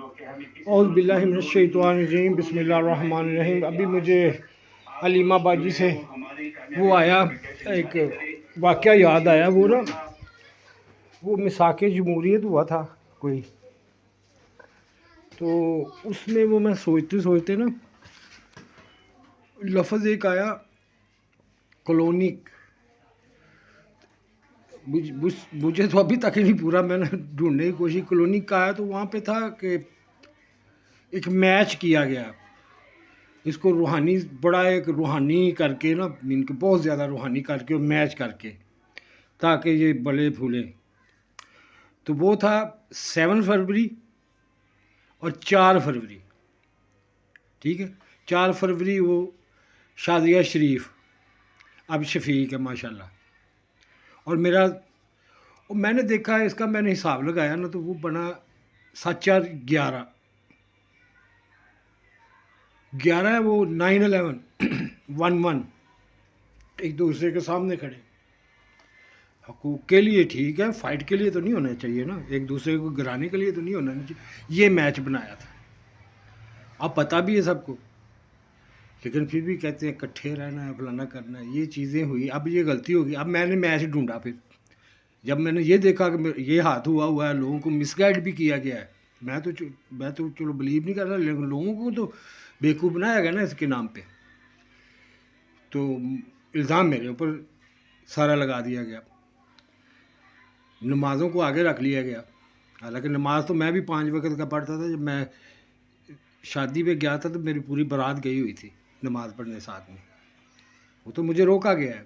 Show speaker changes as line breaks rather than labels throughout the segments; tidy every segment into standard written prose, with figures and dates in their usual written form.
اعوذ باللہ من الشیطان الرجیم، بسم اللہ الرحمن الرحیم۔ ابھی مجھے علیمہ باجی سے وہ آیا، ایک واقعہ یاد آیا۔ وہ مساق جمہوریت ہوا تھا کوئی، تو اس میں وہ میں سوچتے نا لفظ ایک آیا کلونک، مجھے تو ابھی تک ہی نہیں پورا، میں نے ڈھونڈنے کی کوشش، کلونک کا آیا تو وہاں پہ تھا کہ ایک میچ کیا گیا، اس کو روحانی، بڑا ایک روحانی کر کے نا، ان کو بہت زیادہ روحانی کر کے اور میچ کر کے تاکہ یہ بلے پھولیں۔ تو وہ تھا 7 فروری اور 4 فروری، ٹھیک ہے، 4 فروری وہ شادیہ شریف اب شفیق ہے ماشاءاللہ، اور میں نے دیکھا اس کا، میں نے حساب لگایا نا تو وہ بنا 7 4 11 ہے، وہ 9/11 1/1 ایک دوسرے کے سامنے کھڑے، حقوق کے لیے ٹھیک ہے، فائٹ کے لیے تو نہیں ہونا چاہیے نا، ایک دوسرے کو گرانے کے لیے تو نہیں ہونا چاہیے، یہ میچ بنایا تھا، اب پتہ بھی ہے سب کو، لیکن پھر بھی کہتے ہیں اکٹھے رہنا ہے، فلانا کرنا ہے، یہ چیزیں ہوئی، اب یہ غلطی ہوگی۔ اب میں نے میچ ڈھونڈا، پھر جب میں نے یہ دیکھا کہ یہ ہاتھ ہوا ہے، لوگوں کو مس گائیڈ بھی کیا گیا ہے، میں تو چلو بلیو نہیں کر رہا، لیکن لوگوں کو تو بیوقوف بنایا گیا نا اس کے نام پہ، تو الزام میرے اوپر سارا لگا دیا گیا، نمازوں کو آگے رکھ لیا گیا، حالانکہ نماز تو میں بھی 5 وقت کا پڑھتا تھا۔ جب میں شادی پہ گیا تھا تو میری پوری بارات گئی ہوئی تھی نماز پڑھنے ساتھ میں، وہ تو مجھے روکا گیا ہے،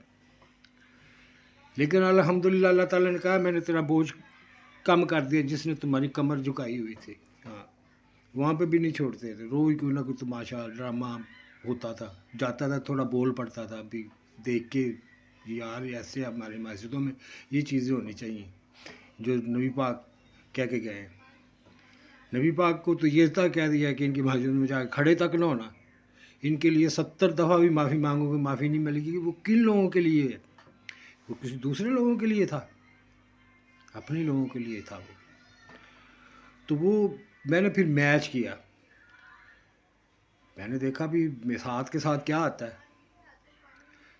لیکن الحمدللہ اللہ تعالیٰ نے کہا میں نے تیرا بوجھ کم کر دیا، جس نے تمہاری کمر جھکائی ہوئی تھی۔ ہاں، وہاں پہ بھی نہیں چھوڑتے تھے، روز کوئی نہ کوئی تماشا ڈرامہ ہوتا تھا، جاتا تھا تھوڑا بول پڑتا تھا، بھی دیکھ کے یار ایسے ہمارے مسجدوں میں یہ چیزیں ہونی چاہیے جو نبی پاک کہہ کے گئے ہیں۔ نبی پاک کو تو یہ تک کہہ دیا کہ ان کی مسجد میں جا کے کھڑے تک نہ ہونا، ان کے لیے 70 دفعہ بھی معافی مانگو گے معافی نہیں ملے گی۔ وہ کن لوگوں کے لیے ہے؟ وہ کسی دوسرے لوگوں کے لیے تھا، اپنے لوگوں کے لیے تھا وہ۔ تو وہ میں نے پھر میچ کیا، میں نے دیکھا بھی ساتھ کے ساتھ کیا آتا ہے،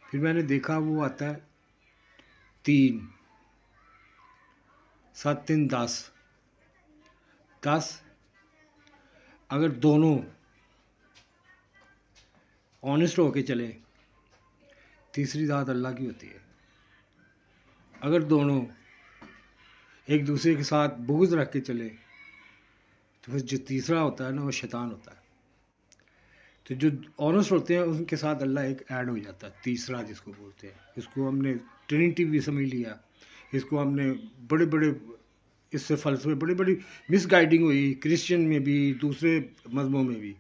پھر میں نے دیکھا وہ آتا ہے 3 7 3 10 اگر دونوں آنیسٹ ہو کے چلیں، تیسری ذات اللہ کی ہوتی ہے، اگر دونوں ایک دوسرے کے ساتھ بغض رکھ کے چلے تو پھر جو تیسرا ہوتا ہے نا وہ شیطان ہوتا ہے۔ تو جو آنیسٹ ہوتے ہیں ان کے ساتھ اللہ ایک ایڈ ہو جاتا ہے، تیسرا جس کو بولتے ہیں، اس کو ہم نے ٹرینٹی بھی سمجھ لیا، اس کو ہم نے بڑے اس سے فلسفے بڑی مس گائیڈنگ ہوئی، کرسچن میں بھی دوسرے مذہبوں میں بھی،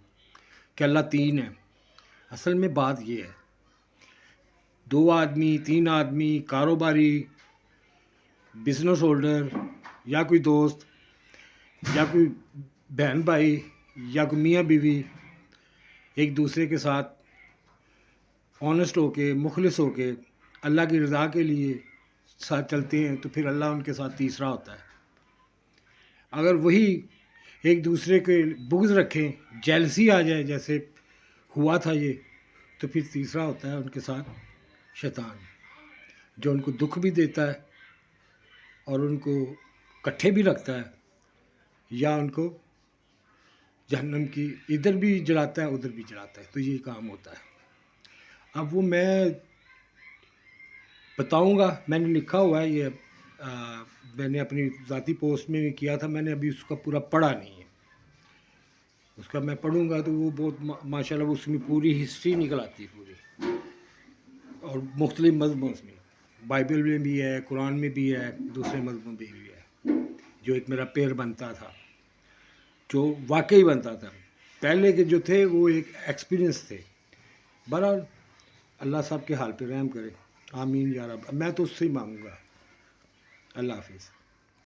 کہ اللہ 3 ہے۔ اصل میں بات یہ ہے، 2 آدمی 3 آدمی، کاروباری، بزنس ہولڈر، یا کوئی دوست، یا کوئی بہن بھائی، یا کوئی میاں بیوی، ایک دوسرے کے ساتھ آنیسٹ ہو کے، مخلص ہو کے، اللہ کی رضا کے لیے ساتھ چلتے ہیں تو پھر اللہ ان کے ساتھ تیسرا ہوتا ہے۔ اگر وہی ایک دوسرے کے بغض رکھیں، جیلسی آ جائے جیسے ہوا تھا یہ، تو پھر تیسرا ہوتا ہے ان کے ساتھ شیطان، جو ان کو دکھ بھی دیتا ہے اور ان کو کٹھے بھی رکھتا ہے، یا ان کو جہنم کی ادھر بھی جلاتا ہے ادھر بھی جلاتا ہے، تو یہ کام ہوتا ہے۔ اب وہ میں بتاؤں گا، میں نے لکھا ہوا ہے یہ، میں نے اپنی ذاتی پوسٹ میں بھی کیا تھا، میں نے ابھی اس کا پورا پڑھا نہیں ہے، اس کا میں پڑھوں گا تو وہ بہت ماشاءاللہ اس میں پوری ہسٹری نکل آتی ہے پوری، اور مختلف مذہبوں میں، بائبل میں بھی ہے، قرآن میں بھی ہے، دوسرے مذہبوں میں بھی ہے، جو ایک میرا پیر بنتا تھا، جو واقعی بنتا تھا، پہلے کے جو تھے وہ ایک ایکسپیرینس تھے۔ بہرحال اللہ صاحب کے حال پہ رحم کرے، آمین یا رب، میں تو اس سے ہی مانگوں گا۔ اللہ حافظ۔